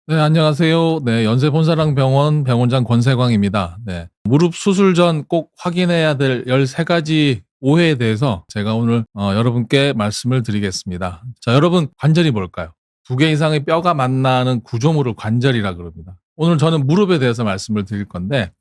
네, 안녕하세요. 네, 연세본사랑병원 병원장 권세광입니다. 네, 무릎 수술 전 꼭 확인해야 될 13가지 오해에 대해서 제가 오늘 여러분께 말씀을 드리겠습니다. 자, 여러분, 관절이 뭘까요? 두 개 이상의 뼈가 만나는 구조물을 관절이라 그럽니다. 오늘 저는 무릎에 대해서 말씀을 드릴 건데,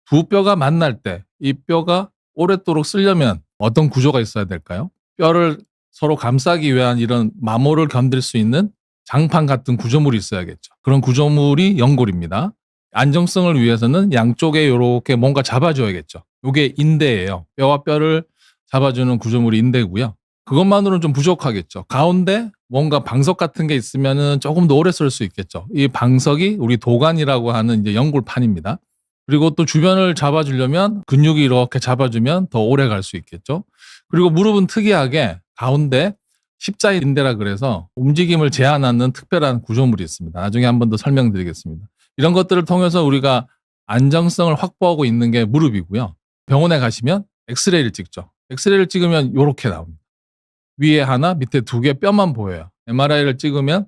두 뼈가 만날 때 이 뼈가 오랫도록 쓰려면 어떤 구조가 있어야 될까요? 뼈를 서로 감싸기 위한 이런 마모를 견딜 수 있는 장판 같은 구조물이 있어야겠죠. 그런 구조물이 연골입니다. 안정성을 위해서는 양쪽에 이렇게 뭔가 잡아줘야겠죠. 이게 인대예요. 뼈와 뼈를 잡아주는 구조물이 인대고요. 그것만으로는 좀 부족하겠죠. 가운데 뭔가 방석 같은 게 있으면은 조금 더 오래 쓸 수 있겠죠. 이 방석이 우리 도관이라고 하는 이제 연골판입니다. 그리고 또 주변을 잡아주려면 근육이 이렇게 잡아주면 더 오래 갈 수 있겠죠. 그리고 무릎은 특이하게 가운데 십자인대라 그래서 움직임을 제한하는 특별한 구조물이 있습니다. 나중에 한 번 더 설명드리겠습니다. 이런 것들을 통해서 우리가 안정성을 확보하고 있는 게 무릎이고요. 병원에 가시면 엑스레이를 찍죠. 엑스레이를 찍으면 이렇게 나옵니다. 위에 하나, 밑에 두 개 뼈만 보여요. MRI를 찍으면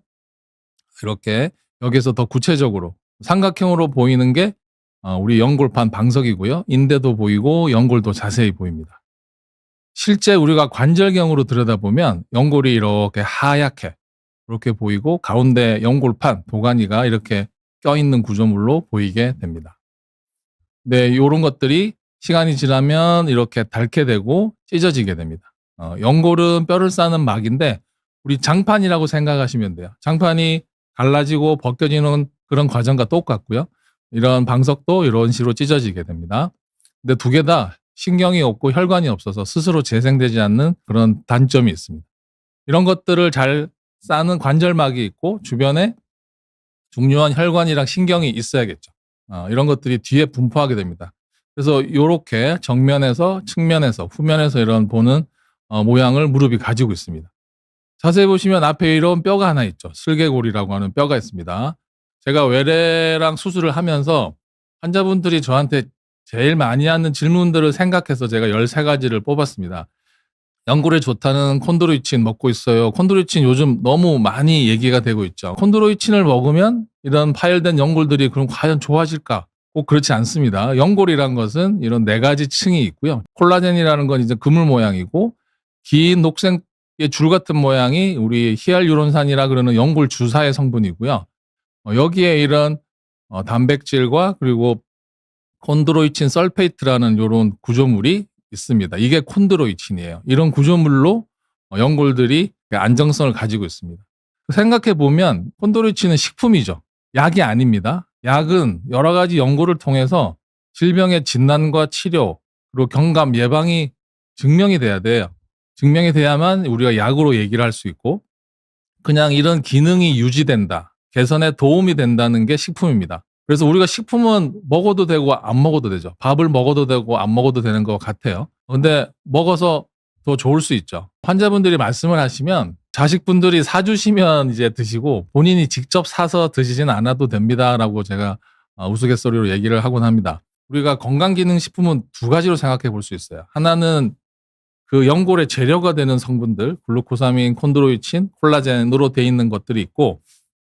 이렇게 여기서 더 구체적으로 삼각형으로 보이는 게 우리 연골판 방석이고요. 인대도 보이고 연골도 자세히 보입니다. 실제 우리가 관절경으로 들여다보면 연골이 이렇게 하얗게 이렇게 보이고 가운데 연골판, 도가니가 이렇게 껴있는 구조물로 보이게 됩니다. 네, 이런 것들이 시간이 지나면 이렇게 닳게 되고 찢어지게 됩니다. 연골은 뼈를 싸는 막인데 우리 장판이라고 생각하시면 돼요. 장판이 갈라지고 벗겨지는 그런 과정과 똑같고요. 이런 방석도 이런 식으로 찢어지게 됩니다. 근데 두 개 다 신경이 없고 혈관이 없어서 스스로 재생되지 않는 그런 단점이 있습니다. 이런 것들을 잘 싸는 관절막이 있고 주변에 중요한 혈관이랑 신경이 있어야겠죠. 이런 것들이 뒤에 분포하게 됩니다. 그래서 이렇게 정면에서, 측면에서, 후면에서 이런 보는 모양을 무릎이 가지고 있습니다. 자세히 보시면 앞에 이런 뼈가 하나 있죠. 슬개골이라고 하는 뼈가 있습니다. 제가 외래랑 수술을 하면서 환자분들이 저한테 제일 많이 하는 질문들을 생각해서 제가 13가지를 뽑았습니다. 연골에 좋다는 콘드로이친 먹고 있어요. 콘드로이친 요즘 너무 많이 얘기가 되고 있죠. 콘드로이친을 먹으면 이런 파열된 연골들이 그럼 과연 좋아질까? 꼭 그렇지 않습니다. 연골이란 것은 이런 4가지 층이 있고요. 콜라겐이라는 건 이제 그물 모양이고 긴 녹색의 줄 같은 모양이 우리 히알루론산이라 그러는 연골 주사의 성분이고요. 여기에 이런 단백질과 그리고 콘드로이친 설페이트라는 이런 구조물이 있습니다. 이게 콘드로이친이에요. 이런 구조물로 연골들이 안정성을 가지고 있습니다. 생각해 보면 콘드로이친은 식품이죠. 약이 아닙니다. 약은 여러 가지 연구를 통해서 질병의 진단과 치료 그리고 경감 예방이 증명이 돼야 돼요. 증명이 돼야만 우리가 약으로 얘기를 할 수 있고 그냥 이런 기능이 유지된다, 개선에 도움이 된다는 게 식품입니다. 그래서 우리가 식품은 먹어도 되고 안 먹어도 되죠. 밥을 먹어도 되고 안 먹어도 되는 것 같아요. 근데 먹어서 더 좋을 수 있죠. 환자분들이 말씀을 하시면 자식분들이 사주시면 이제 드시고 본인이 직접 사서 드시진 않아도 됩니다라고 제가 우스갯소리로 얘기를 하곤 합니다. 우리가 건강기능식품은 2가지로 생각해 볼 수 있어요. 하나는 그 연골의 재료가 되는 성분들, 글루코사민, 콘드로이친, 콜라겐으로 되어 있는 것들이 있고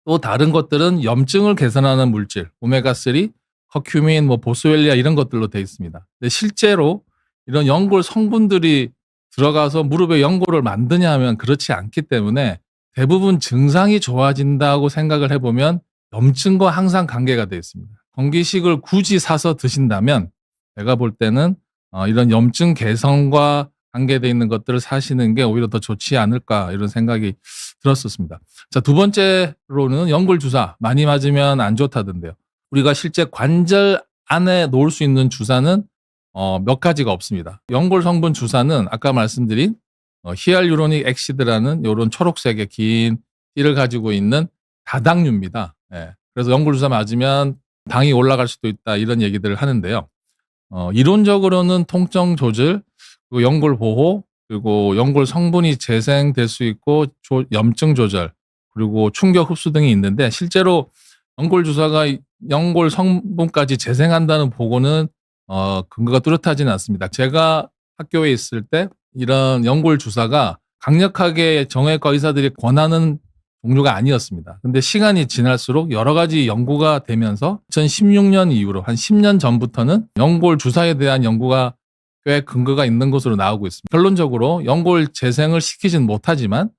또 다른 것들은 염증을 개선하는 물질, 오메가3, 커큐민, 보스웰리아 이런 것들로 되어 있습니다. 근데 실제로 이런 연골 성분들이 들어가서 무릎에 연골을 만드냐 하면 그렇지 않기 때문에 대부분 증상이 좋아진다고 생각을 해보면 염증과 항상 관계가 되어 있습니다. 건기식을 굳이 사서 드신다면 제가 볼 때는 이런 염증 개선과 관계되어 있는 것들을 사시는 게 오히려 더 좋지 않을까 이런 생각이 들었었습니다. 자, 2번째로는 연골 주사 많이 맞으면 안 좋다던데요. 우리가 실제 관절 안에 놓을 수 있는 주사는 몇 가지가 없습니다. 연골 성분 주사는 아까 말씀드린 히알루로닉 액시드라는 이런 초록색의 긴 띠를 가지고 있는 다당류입니다. 예. 그래서 연골 주사 맞으면 당이 올라갈 수도 있다 이런 얘기들을 하는데요. 이론적으로는 통증 조절, 그리고 연골 보호, 그리고 연골 성분이 재생될 수 있고 염증 조절, 그리고 충격 흡수 등이 있는데 실제로 연골 주사가 연골 성분까지 재생한다는 보고는 근거가 뚜렷하지는 않습니다. 제가 학교에 있을 때 이런 연골 주사가 강력하게 정형외과 의사들이 권하는 종류가 아니었습니다. 근데 시간이 지날수록 여러 가지 연구가 되면서 2016년 이후로 한 10년 전부터는 연골 주사에 대한 연구가 꽤 근거가 있는 것으로 나오고 있습니다. 결론적으로 연골 재생을 시키진 못하지만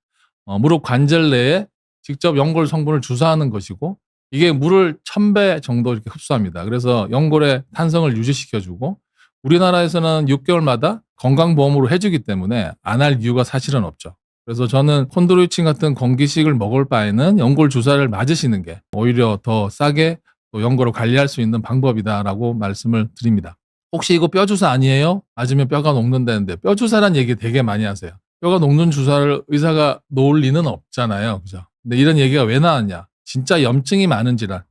무릎 관절 내에 직접 연골 성분을 주사하는 것이고, 이게 물을 1000배 정도 이렇게 흡수합니다. 그래서 연골의 탄성을 유지시켜주고, 우리나라에서는 6개월마다 건강보험으로 해주기 때문에 안 할 이유가 사실은 없죠. 그래서 저는 콘드로이친 같은 건기식을 먹을 바에는 연골 주사를 맞으시는 게 오히려 더 싸게 또 연골을 관리할 수 있는 방법이다라고 말씀을 드립니다. 혹시 이거 뼈 주사 아니에요? 맞으면 뼈가 녹는다는데, 뼈 주사란 얘기 되게 많이 하세요. 뼈가 녹는 주사를 의사가 놓을 리는 없잖아요. 그죠? 근데 이런 얘기가 왜 나왔냐? 진짜 염증이 많은 질환,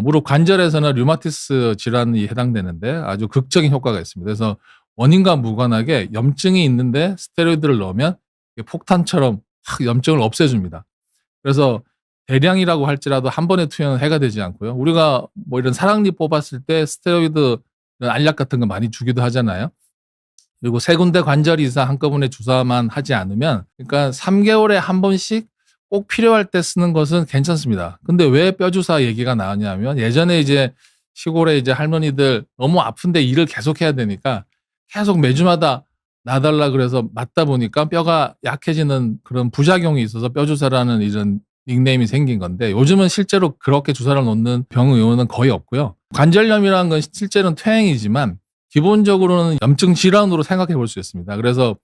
무릎 관절에서는 류마티스 질환이 해당되는데 아주 극적인 효과가 있습니다. 그래서 원인과 무관하게 염증이 있는데 스테로이드를 넣으면 폭탄처럼 확 염증을 없애줍니다. 그래서 대량이라고 할지라도 한 번에 투여는 해가 되지 않고요. 우리가 뭐 이런 사랑니 뽑았을 때 스테로이드 이런 알약 같은 거 많이 주기도 하잖아요. 그리고 세 군데 관절 이상 한꺼번에 주사만 하지 않으면, 그러니까 3개월에 한 번씩 꼭 필요할 때 쓰는 것은 괜찮습니다. 근데 왜 뼈주사 얘기가 나왔냐면, 예전에 이제 시골에 이제 할머니들 너무 아픈데 일을 계속 해야 되니까 계속 매주마다 놔달라 그래서 맞다 보니까 뼈가 약해지는 그런 부작용이 있어서 뼈주사라는 이런 닉네임이 생긴 건데, 요즘은 실제로 그렇게 주사를 놓는 병의원은 거의 없고요. 관절염이라는 건 실제로는 퇴행이지만 기본적으로는 염증 질환으로 생각해 볼 수 있습니다. 그래서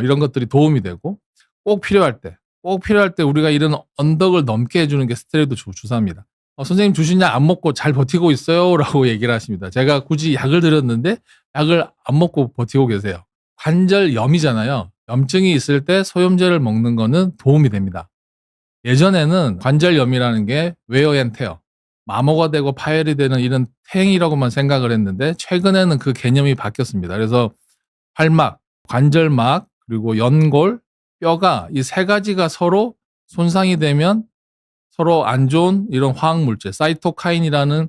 이런 것들이 도움이 되고, 꼭 필요할 때 우리가 이런 언덕을 넘게 해주는 게 스테로이드 주사입니다. 선생님 주신 약 안 먹고 잘 버티고 있어요? 라고 얘기를 하십니다. 제가 굳이 약을 드렸는데 약을 안 먹고 버티고 계세요. 관절염이잖아요. 염증이 있을 때 소염제를 먹는 거는 도움이 됩니다. 예전에는 관절염이라는 게 웨어 앤 테어, 마모가 되고 파열이 되는 이런 퇴행이라고만 생각을 했는데, 최근에는 그 개념이 바뀌었습니다. 그래서 활막, 관절막, 그리고 연골, 뼈가 이 세 가지가 서로 손상이 되면 서로 안 좋은 이런 화학물질, 사이토카인이라는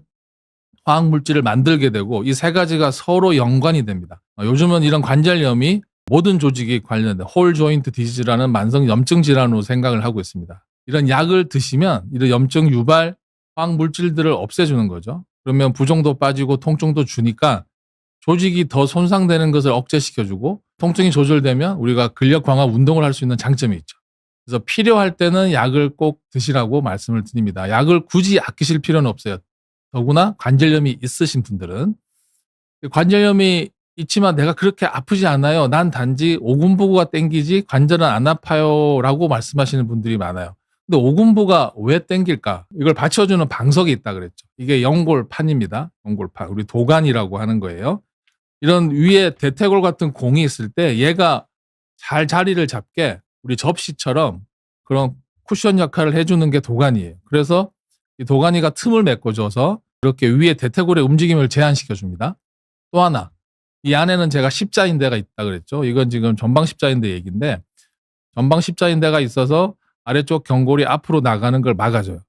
화학물질을 만들게 되고, 이 세 가지가 서로 연관이 됩니다. 요즘은 이런 관절염이 모든 조직이 관련된 홀 조인트 디지즈라는 만성 염증 질환으로 생각을 하고 있습니다. 이런 약을 드시면 이런 염증 유발 화학 물질들을 없애주는 거죠. 그러면 부종도 빠지고 통증도 주니까 조직이 더 손상되는 것을 억제시켜주고, 통증이 조절되면 우리가 근력 강화 운동을 할 수 있는 장점이 있죠. 그래서 필요할 때는 약을 꼭 드시라고 말씀을 드립니다. 약을 굳이 아끼실 필요는 없어요. 더구나 관절염이 있으신 분들은. 관절염이 있지만 내가 그렇게 아프지 않아요, 난 단지 오금부가 땡기지 관절은 안 아파요 라고 말씀하시는 분들이 많아요. 근데 오금부가 왜 땡길까? 이걸 받쳐주는 방석이 있다 그랬죠. 이게 연골판입니다. 연골판. 우리 도관이라고 하는 거예요. 이런 위에 대퇴골 같은 공이 있을 때 얘가 잘 자리를 잡게 우리 접시처럼 그런 쿠션 역할을 해주는 게 도관이에요. 그래서 이 도가니가 틈을 메꿔줘서 이렇게 위에 대퇴골의 움직임을 제한시켜 줍니다. 또 하나, 이 안에는 제가 십자인대가 있다 그랬죠. 이건 지금 전방 십자인대 얘기인데, 전방 십자인대가 있어서 아래쪽 경골이 앞으로 나가는 걸 막아줘요.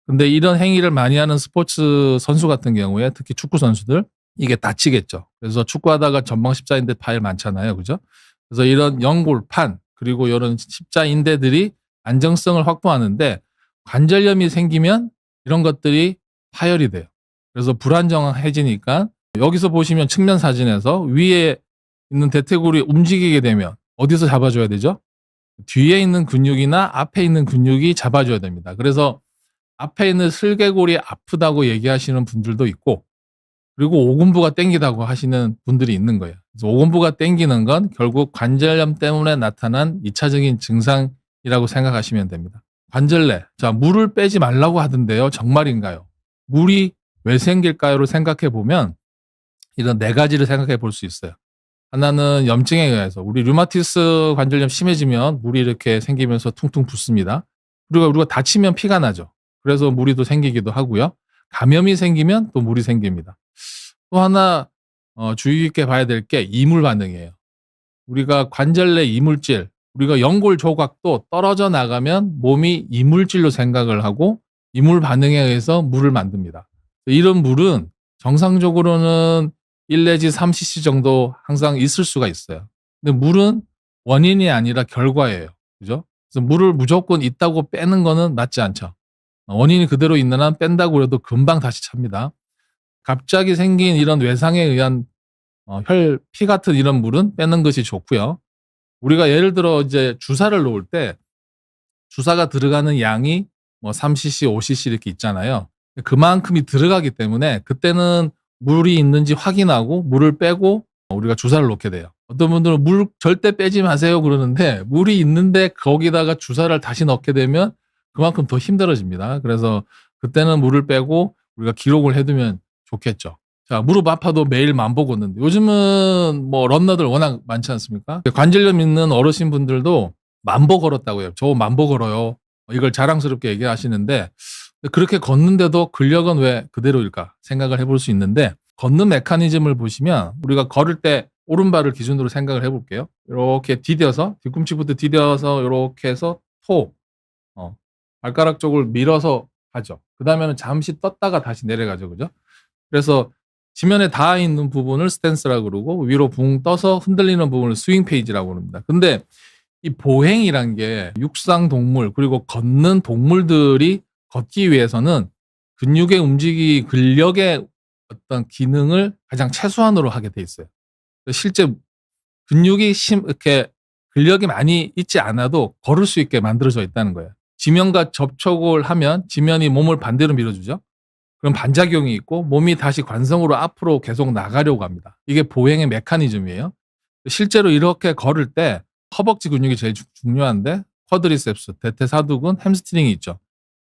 근데 이런 행위를 많이 하는 스포츠 선수 같은 경우에, 특히 축구 선수들, 이게 다치겠죠. 그래서 축구하다가 전방 십자인대 파열 많잖아요. 그죠? 그래서 이런 연골판, 그리고 이런 십자인대들이 안정성을 확보하는데, 관절염이 생기면 이런 것들이 파열이 돼요. 그래서 불안정해지니까, 여기서 보시면 측면 사진에서 위에 있는 대퇴골이 움직이게 되면 어디서 잡아줘야 되죠? 뒤에 있는 근육이나 앞에 있는 근육이 잡아줘야 됩니다. 그래서 앞에 있는 슬개골이 아프다고 얘기하시는 분들도 있고, 그리고 오금부가 땡기다고 하시는 분들이 있는 거예요. 그래서 오금부가 땡기는 건 결국 관절염 때문에 나타난 2차적인 증상이라고 생각하시면 됩니다. 관절내. 자, 물을 빼지 말라고 하던데요. 정말인가요? 물이 왜 생길까요?를 생각해 보면 이런 네 가지를 생각해 볼 수 있어요. 하나는 염증에 의해서, 우리 류마티스 관절염 심해지면 물이 이렇게 생기면서 퉁퉁 붓습니다. 그리고 우리가 다치면 피가 나죠. 그래서 물이 또 생기기도 하고요. 감염이 생기면 또 물이 생깁니다. 또 하나 주의 깊게 봐야 될 게 이물 반응이에요. 우리가 관절 내 이물질, 우리가 연골 조각도 떨어져 나가면 몸이 이물질로 생각을 하고 이물 반응에 의해서 물을 만듭니다. 이런 물은 정상적으로는 1 내지 3cc 정도 항상 있을 수가 있어요. 근데 물은 원인이 아니라 결과예요. 그죠? 그래서 물을 무조건 있다고 빼는 거는 맞지 않죠. 원인이 그대로 있는 한 뺀다고 해도 금방 다시 찹니다. 갑자기 생긴 이런 외상에 의한 피 같은 이런 물은 빼는 것이 좋고요. 우리가 예를 들어 이제 주사를 놓을 때 주사가 들어가는 양이 뭐 3cc, 5cc 이렇게 있잖아요. 그만큼이 들어가기 때문에 그때는 물이 있는지 확인하고 물을 빼고 우리가 주사를 놓게 돼요. 어떤 분들은 물 절대 빼지 마세요 그러는데 물이 있는데 거기다가 주사를 다시 넣게 되면 그만큼 더 힘들어집니다. 그래서 그때는 물을 빼고 우리가 기록을 해두면 좋겠죠. 자, 무릎 아파도 매일 만보 걷는데 요즘은 뭐 런너들 워낙 많지 않습니까? 관절염 있는 어르신 분들도 만보 걸었다고 해요. 저 만보 걸어요. 이걸 자랑스럽게 얘기하시는데 그렇게 걷는데도 근력은 왜 그대로일까 생각을 해볼 수 있는데 걷는 메커니즘을 보시면 우리가 걸을 때 오른발을 기준으로 생각을 해볼게요. 이렇게 디뎌서 뒤꿈치부터 디뎌서 이렇게 해서 발가락 쪽을 밀어서 가죠. 그 다음에는 잠시 떴다가 다시 내려가죠. 그죠? 그래서 지면에 닿아 있는 부분을 스탠스라고 그러고 위로 붕 떠서 흔들리는 부분을 스윙 페이지라고 그럽니다. 근데 이 보행이란 게 육상 동물 그리고 걷는 동물들이 걷기 위해서는 근육의 움직이 근력의 어떤 기능을 가장 최소한으로 하게 돼 있어요. 실제 근육이 이렇게 근력이 많이 있지 않아도 걸을 수 있게 만들어져 있다는 거예요. 지면과 접촉을 하면 지면이 몸을 반대로 밀어주죠. 그럼 반작용이 있고 몸이 다시 관성으로 앞으로 계속 나가려고 합니다. 이게 보행의 메커니즘이에요. 실제로 이렇게 걸을 때 허벅지 근육이 제일 중요한데 쿼드리셉스, 대퇴사두근, 햄스트링이 있죠.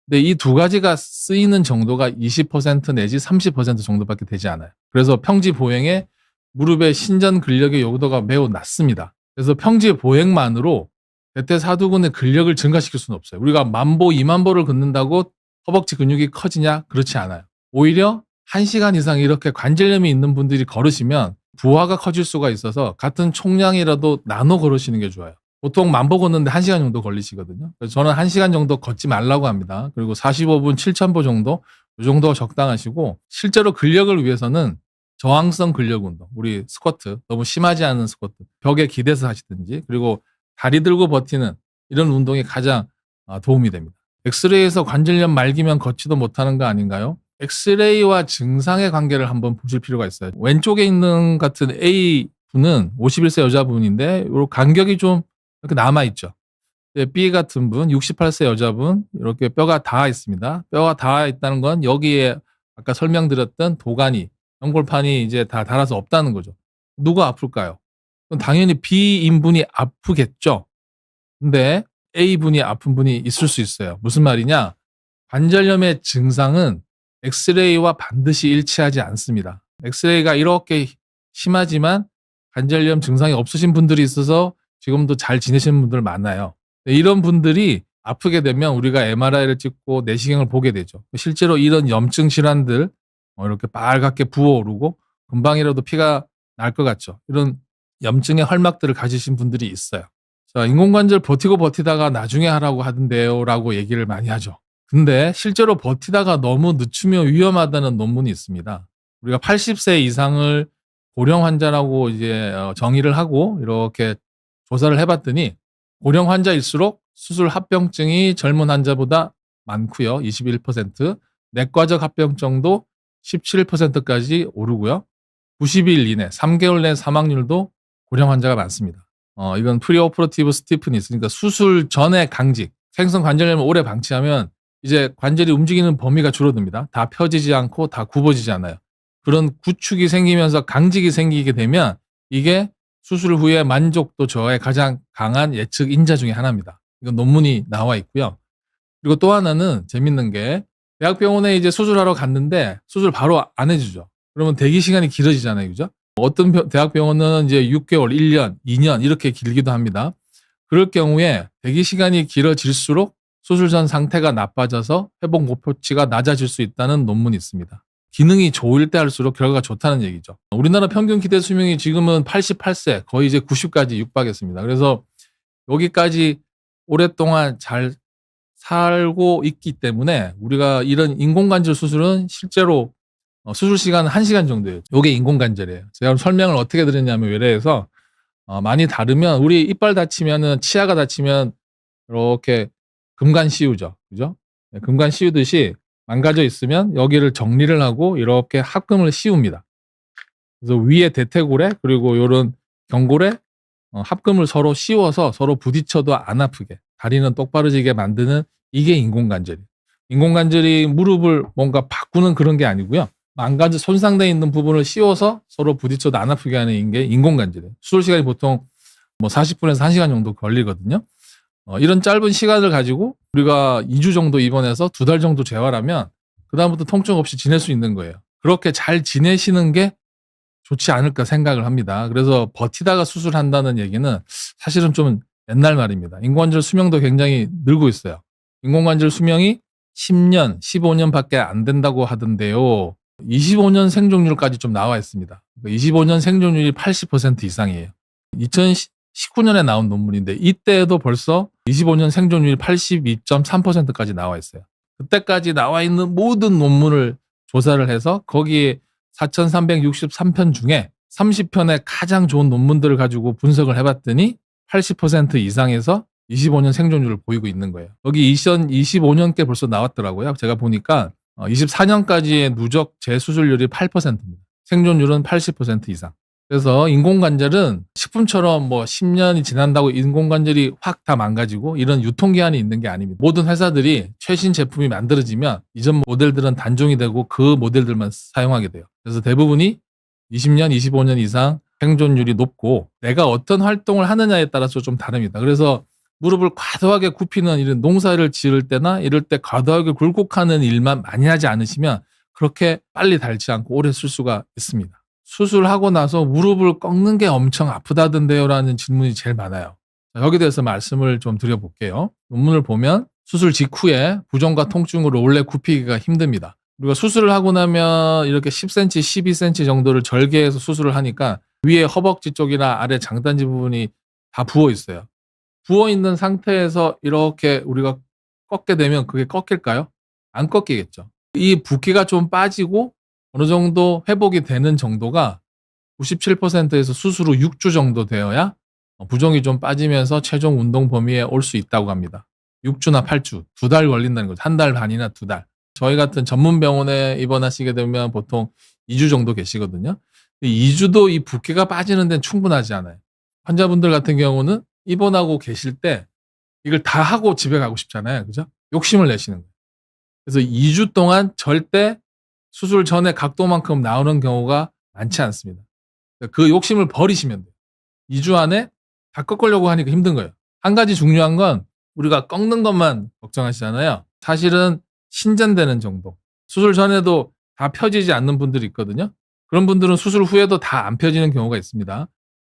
근데 이 두 가지가 쓰이는 정도가 20% 내지 30% 정도밖에 되지 않아요. 그래서 평지 보행에 무릎의 신전 근력의 요도가 매우 낮습니다. 그래서 평지 보행만으로 대퇴사두근의 근력을 증가시킬 수는 없어요. 우리가 10,000보, 20,000보를 걷는다고 허벅지 근육이 커지냐? 그렇지 않아요. 오히려 1시간 이상 이렇게 관절염이 있는 분들이 걸으시면 부하가 커질 수가 있어서 같은 총량이라도 나눠 걸으시는 게 좋아요. 보통 10,000보 걷는데 1시간 정도 걸리시거든요. 그래서 저는 1시간 정도 걷지 말라고 합니다. 그리고 45분 7,000보 정도, 이 정도가 적당하시고 실제로 근력을 위해서는 저항성 근력 운동, 우리 스쿼트, 너무 심하지 않은 스쿼트, 벽에 기대서 하시든지 그리고 다리 들고 버티는 이런 운동이 가장 도움이 됩니다. 엑스레이에서 관절염 말기면 걷지도 못하는 거 아닌가요? 엑스레이와 증상의 관계를 한번 보실 필요가 있어요. 왼쪽에 있는 같은 A분은 51세 여자분인데 요 간격이 좀 이렇게 남아있죠. B 같은 분, 68세 여자분 이렇게 뼈가 닿아 있습니다. 뼈가 닿아 있다는 건 여기에 아까 설명드렸던 도가니, 연골판이 이제 다 닳아서 없다는 거죠. 누가 아플까요? 그럼 당연히 B인분이 아프겠죠. 근데 A분이 아픈 분이 있을 수 있어요. 무슨 말이냐? 관절염의 증상은 엑스레이와 반드시 일치하지 않습니다. 엑스레이가 이렇게 심하지만 관절염 증상이 없으신 분들이 있어서 지금도 잘 지내시는 분들 많아요. 이런 분들이 아프게 되면 우리가 MRI를 찍고 내시경을 보게 되죠. 실제로 이런 염증 질환들 이렇게 빨갛게 부어오르고 금방이라도 피가 날 것 같죠. 이런 염증의 헐막들을 가지신 분들이 있어요. 자, 인공관절 버티고 버티다가 나중에 하라고 하던데요 라고 얘기를 많이 하죠. 근데 실제로 버티다가 너무 늦추면 위험하다는 논문이 있습니다. 우리가 80세 이상을 고령 환자라고 이제 정의를 하고 이렇게 조사를 해봤더니 고령 환자일수록 수술 합병증이 젊은 환자보다 많고요. 21%, 내과적 합병증도 17%까지 오르고요. 90일 이내, 3개월 내 사망률도 고령 환자가 많습니다. 이건 프리오퍼러티브 스티프니스, 그러니까 수술 전에 강직, 생성 관절염을 오래 방치하면 이제 관절이 움직이는 범위가 줄어듭니다. 다 펴지지 않고 다 굽어지지 않아요. 그런 구축이 생기면서 강직이 생기게 되면 이게 수술 후에 만족도 저하의 가장 강한 예측 인자 중에 하나입니다. 이건 논문이 나와 있고요. 그리고 또 하나는 재밌는 게 대학병원에 이제 수술하러 갔는데 수술 바로 안 해주죠. 그러면 대기 시간이 길어지잖아요. 그죠? 어떤 대학병원은 이제 6개월, 1년, 2년 이렇게 길기도 합니다. 그럴 경우에 대기 시간이 길어질수록 수술 전 상태가 나빠져서 회복 목표치가 낮아질 수 있다는 논문이 있습니다. 기능이 좋을 때 할수록 결과가 좋다는 얘기죠. 우리나라 평균 기대 수명이 지금은 88세, 거의 이제 90까지 육박했습니다. 그래서 여기까지 오랫동안 잘 살고 있기 때문에 우리가 이런 인공관절 수술은 실제로 수술 시간은 1시간 정도예요. 이게 인공관절이에요. 제가 설명을 어떻게 드렸냐면 외래에서 많이 다르면 우리 이빨 다치면은 치아가 다치면 이렇게 금간 씌우죠. 그죠? 네, 금간 씌우듯이 망가져 있으면 여기를 정리를 하고 이렇게 합금을 씌웁니다. 그래서 위에 대퇴골에 그리고 요런 경골에 합금을 서로 씌워서 서로 부딪혀도 안 아프게 다리는 똑바로지게 만드는 이게 인공관절이에요. 인공관절이 무릎을 뭔가 바꾸는 그런 게 아니고요. 망가져 손상되어 있는 부분을 씌워서 서로 부딪혀도 안 아프게 하는 게 인공관절이에요. 수술 시간이 보통 뭐 40분에서 1시간 정도 걸리거든요. 이런 짧은 시간을 가지고 우리가 2주 정도 입원해서 2달 정도 재활하면 그다음부터 통증 없이 지낼 수 있는 거예요. 그렇게 잘 지내시는 게 좋지 않을까 생각을 합니다. 그래서 버티다가 수술한다는 얘기는 사실은 좀 옛날 말입니다. 인공관절 수명도 굉장히 늘고 있어요. 인공관절 수명이 10년, 15년밖에 안 된다고 하던데요. 25년 생존율까지 좀 나와 있습니다. 25년 생존율이 80% 이상이에요. 2019년에 나온 논문인데 이때에도 벌써 25년 생존율이 82.3%까지 나와 있어요. 그때까지 나와 있는 모든 논문을 조사를 해서 거기에 4,363편 중에 30편의 가장 좋은 논문들을 가지고 분석을 해봤더니 80% 이상에서 25년 생존율을 보이고 있는 거예요. 여기 2025년께 벌써 나왔더라고요. 제가 보니까 24년까지의 누적 재수술률이 8%입니다. 생존율은 80% 이상. 그래서 인공관절은 식품처럼 뭐 10년이 지난다고 인공관절이 확 다 망가지고 이런 유통기한이 있는 게 아닙니다. 모든 회사들이 최신 제품이 만들어지면 이전 모델들은 단종이 되고 그 모델들만 사용하게 돼요. 그래서 대부분이 20년, 25년 이상 생존율이 높고 내가 어떤 활동을 하느냐에 따라서 좀 다릅니다. 그래서 무릎을 과도하게 굽히는 이런 농사를 지을 때나 이럴 때 과도하게 굴곡하는 일만 많이 하지 않으시면 그렇게 빨리 닳지 않고 오래 쓸 수가 있습니다. 수술하고 나서 무릎을 꺾는 게 엄청 아프다던데요? 라는 질문이 제일 많아요. 여기에 대해서 말씀을 좀 드려볼게요. 논문을 보면 수술 직후에 부종과 통증으로 원래 굽히기가 힘듭니다. 우리가 수술을 하고 나면 이렇게 10cm, 12cm 정도를 절개해서 수술을 하니까 위에 허벅지 쪽이나 아래 장단지 부분이 다 부어 있어요. 부어 있는 상태에서 이렇게 우리가 꺾게 되면 그게 꺾일까요? 안 꺾이겠죠. 이 붓기가 좀 빠지고 어느 정도 회복이 되는 정도가 97%에서 수술 후 6주 정도 되어야 부종이 좀 빠지면서 최종 운동 범위에 올 수 있다고 합니다. 6주나 8주, 2달 걸린다는 거죠. 1달 반이나 2달. 저희 같은 전문 병원에 입원하시게 되면 보통 2주 정도 계시거든요. 2주도 이 붓기가 빠지는 데는 충분하지 않아요. 환자분들 같은 경우는 입원하고 계실 때 이걸 다 하고 집에 가고 싶잖아요. 그죠? 욕심을 내시는 거예요. 그래서 2주 동안 절대 수술 전에 각도만큼 나오는 경우가 많지 않습니다. 그 욕심을 버리시면 돼요. 2주 안에 다 꺾으려고 하니까 힘든 거예요. 한 가지 중요한 건 우리가 꺾는 것만 걱정하시잖아요. 사실은 신전되는 정도. 수술 전에도 다 펴지지 않는 분들이 있거든요. 그런 분들은 수술 후에도 다 안 펴지는 경우가 있습니다.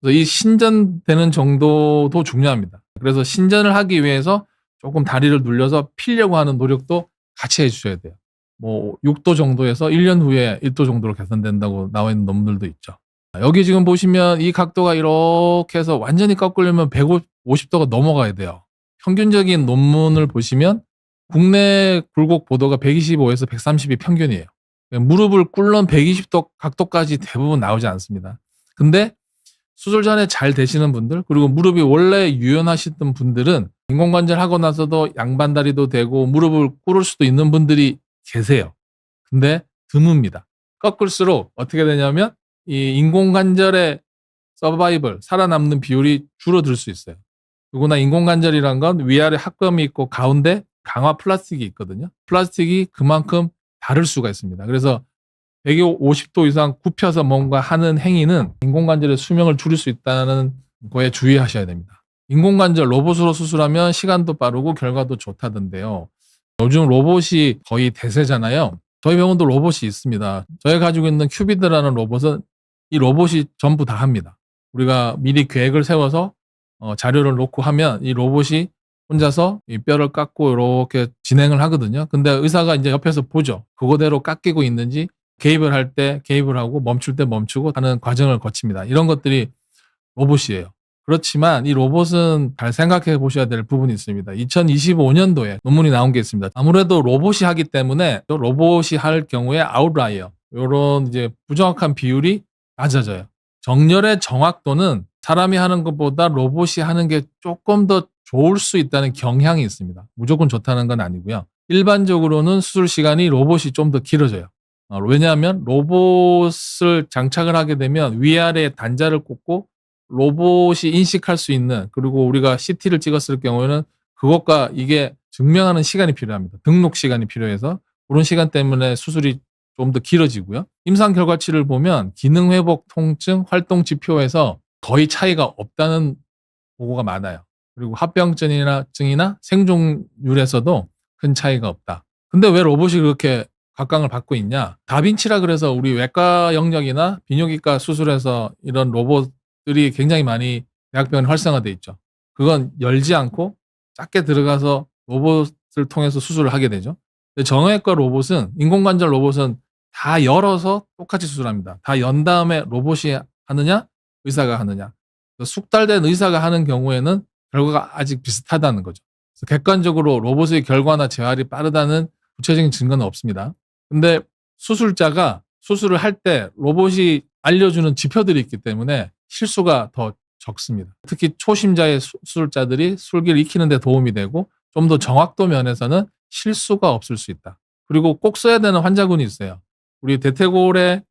그래서 이 신전되는 정도도 중요합니다. 그래서 신전을 하기 위해서 조금 다리를 눌려서 피려고 하는 노력도 같이 해주셔야 돼요. 뭐 6도 정도에서 1년 후에 1도 정도로 개선된다고 나와 있는 논문들도 있죠. 여기 지금 보시면 이 각도가 이렇게 해서 완전히 꺾으려면 150도가 넘어가야 돼요. 평균적인 논문을 보시면 국내 굴곡 보도가 125에서 130이 평균이에요. 무릎을 꿇는 120도 각도까지 대부분 나오지 않습니다. 근데 수술 전에 잘 되시는 분들 그리고 무릎이 원래 유연하시던 분들은 인공관절 하고 나서도 양반다리도 되고 무릎을 꿇을 수도 있는 분들이 계세요. 근데 드뭅니다. 꺾을수록 어떻게 되냐면 이 인공관절의 서바이벌, 살아남는 비율이 줄어들 수 있어요. 그러나 인공관절이란 건 위아래 합금이 있고 가운데 강화 플라스틱이 있거든요. 플라스틱이 그만큼 다를 수가 있습니다. 그래서 150도 이상 굽혀서 뭔가 하는 행위는 인공관절의 수명을 줄일 수 있다는 거에 주의하셔야 됩니다. 인공관절 로봇으로 수술하면 시간도 빠르고 결과도 좋다던데요. 요즘 로봇이 거의 대세잖아요. 저희 병원도 로봇이 있습니다. 저희가 가지고 있는 큐비드라는 로봇은 이 로봇이 전부 다 합니다. 우리가 미리 계획을 세워서 자료를 놓고 하면 이 로봇이 혼자서 이 뼈를 깎고 이렇게 진행을 하거든요. 근데 의사가 이제 옆에서 보죠. 그거대로 깎이고 있는지 개입을 할 때 개입을 하고 멈출 때 멈추고 하는 과정을 거칩니다. 이런 것들이 로봇이에요. 그렇지만 이 로봇은 잘 생각해 보셔야 될 부분이 있습니다. 2025년도에 논문이 나온 게 있습니다. 아무래도 로봇이 하기 때문에 또 로봇이 할 경우에 아웃라이어, 이런 이제 부정확한 비율이 낮아져요. 정렬의 정확도는 사람이 하는 것보다 로봇이 하는 게 조금 더 좋을 수 있다는 경향이 있습니다. 무조건 좋다는 건 아니고요. 일반적으로는 수술 시간이 로봇이 좀 더 길어져요. 왜냐하면 로봇을 장착을 하게 되면 위아래에 단자를 꽂고 로봇이 인식할 수 있는, 그리고 우리가 CT를 찍었을 경우에는 그것과 이게 증명하는 시간이 필요합니다. 등록 시간이 필요해서 그런 시간 때문에 수술이 좀 더 길어지고요. 임상 결과치를 보면 기능 회복, 통증, 활동 지표에서 거의 차이가 없다는 보고가 많아요. 그리고 합병증이나 생존율에서도 큰 차이가 없다. 근데 왜 로봇이 그렇게 각광을 받고 있냐? 다빈치라 그래서 우리 외과 영역이나 비뇨기과 수술에서 이런 로봇들이 굉장히 많이 대학병원에 활성화돼 있죠. 그건 열지 않고 작게 들어가서 로봇을 통해서 수술을 하게 되죠. 근데 정형외과 로봇은, 인공관절 로봇은 다 열어서 똑같이 수술합니다. 다 연 다음에 로봇이 하느냐, 의사가 하느냐. 숙달된 의사가 하는 경우에는 결과가 아직 비슷하다는 거죠. 그래서 객관적으로 로봇의 결과나 재활이 빠르다는 구체적인 증거는 없습니다. 근데 수술자가 수술을 할 때 로봇이 알려주는 지표들이 있기 때문에 실수가 더 적습니다. 특히 초심자의 수술자들이 술기를 익히는 데 도움이 되고 좀 더 정확도 면에서는 실수가 없을 수 있다. 그리고 꼭 써야 되는 환자군이 있어요. 우리 대퇴골에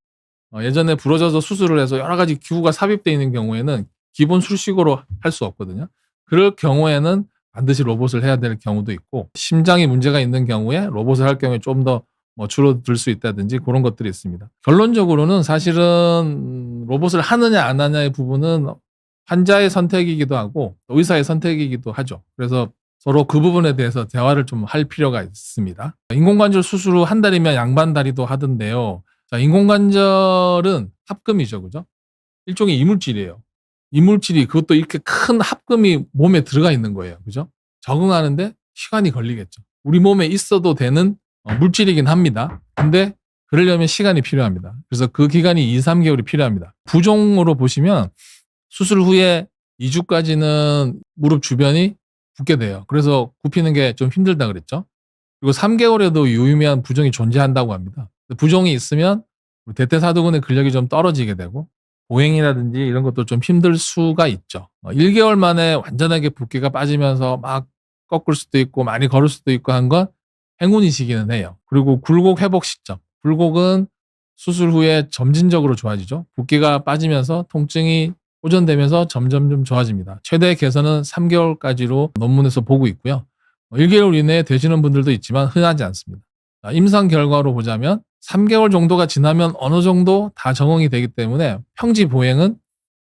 예전에 부러져서 수술을 해서 여러 가지 기구가 삽입되어 있는 경우에는 기본 술식으로 할 수 없거든요. 그럴 경우에는 반드시 로봇을 해야 될 경우도 있고, 심장이 문제가 있는 경우에 로봇을 할 경우에 좀 더 줄어들 수 있다든지 그런 것들이 있습니다. 결론적으로는 사실은 로봇을 하느냐 안 하느냐의 부분은 환자의 선택이기도 하고 의사의 선택이기도 하죠. 그래서 서로 그 부분에 대해서 대화를 좀 할 필요가 있습니다. 인공관절 수술 후 한 달이면 양반다리도 하던데요. 자, 인공관절은 합금이죠. 그죠? 일종의 이물질이에요. 이물질이, 그것도 이렇게 큰 합금이 몸에 들어가 있는 거예요. 그죠? 적응하는데 시간이 걸리겠죠. 우리 몸에 있어도 되는 물질이긴 합니다. 근데 그러려면 시간이 필요합니다. 그래서 그 기간이 2, 3개월이 필요합니다. 부종으로 보시면 수술 후에 2주까지는 무릎 주변이 붓게 돼요. 그래서 굽히는 게 좀 힘들다 그랬죠. 그리고 3개월에도 유의미한 부종이 존재한다고 합니다. 부종이 있으면 대퇴사두근의 근력이 좀 떨어지게 되고 보행이라든지 이런 것도 좀 힘들 수가 있죠. 1개월 만에 완전하게 붓기가 빠지면서 막 꺾을 수도 있고 많이 걸을 수도 있고 한 건 행운이시기는 해요. 그리고 굴곡 회복 시점. 굴곡은 수술 후에 점진적으로 좋아지죠. 붓기가 빠지면서 통증이 호전되면서 점점 좀 좋아집니다. 최대 개선은 3개월까지로 논문에서 보고 있고요. 1개월 이내에 되시는 분들도 있지만 흔하지 않습니다. 임상 결과로 보자면 3개월 정도가 지나면 어느 정도 다 적응이 되기 때문에 평지 보행은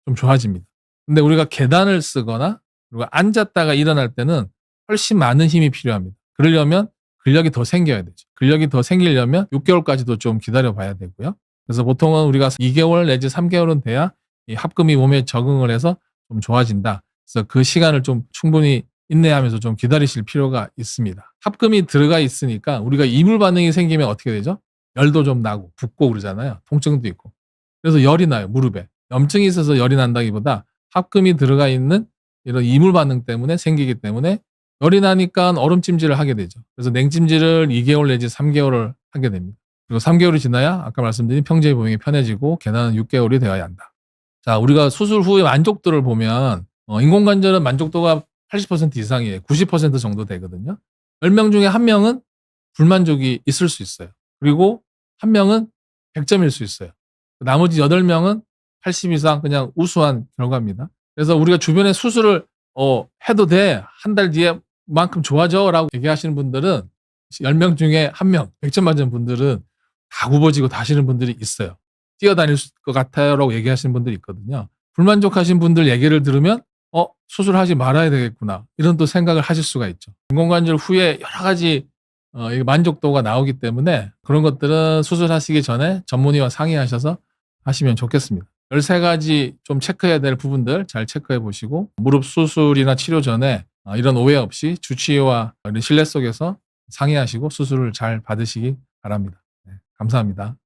좀 좋아집니다. 근데 우리가 계단을 쓰거나 그리고 앉았다가 일어날 때는 훨씬 많은 힘이 필요합니다. 그러려면 근력이 더 생겨야 되죠. 근력이 더 생기려면 6개월까지도 좀 기다려 봐야 되고요. 그래서 보통은 우리가 2개월 내지 3개월은 돼야 이 합금이 몸에 적응을 해서 좀 좋아진다. 그래서 그 시간을 좀 충분히 인내하면서 좀 기다리실 필요가 있습니다. 합금이 들어가 있으니까 우리가 이물 반응이 생기면 어떻게 되죠? 열도 좀 나고 붓고 그러잖아요. 통증도 있고. 그래서 열이 나요, 무릎에. 염증이 있어서 열이 난다기보다 합금이 들어가 있는 이런 이물 반응 때문에 생기기 때문에 열이 나니까 얼음찜질을 하게 되죠. 그래서 냉찜질을 2개월 내지 3개월을 하게 됩니다. 그리고 3개월이 지나야 아까 말씀드린 평지 보행이 편해지고 계단은 6개월이 되어야 한다. 자, 우리가 수술 후의 만족도를 보면 인공관절은 만족도가 80% 이상이에요. 90% 정도 되거든요. 10명 중에 1명은 불만족이 있을 수 있어요. 그리고 1명은 100점일 수 있어요. 나머지 8명은 80 이상 그냥 우수한 결과입니다. 그래서 우리가 주변에 수술을 해도 돼. 한 달 뒤에 만큼 좋아져 라고 얘기하시는 분들은 10명 중에 1명, 100점 맞은 분들은 다 굽어지고 다시는 분들이 있어요. 뛰어다닐 것 같아요 라고 얘기하시는 분들이 있거든요. 불만족하신 분들 얘기를 들으면 수술하지 말아야 되겠구나 이런 또 생각을 하실 수가 있죠. 인공관절 후에 여러 가지 만족도가 나오기 때문에 그런 것들은 수술하시기 전에 전문의와 상의하셔서 하시면 좋겠습니다. 13가지 좀 체크해야 될 부분들 잘 체크해 보시고 무릎 수술이나 치료 전에 이런 오해 없이 주치의와 신뢰 속에서 상의하시고 수술을 잘 받으시기 바랍니다. 네, 감사합니다.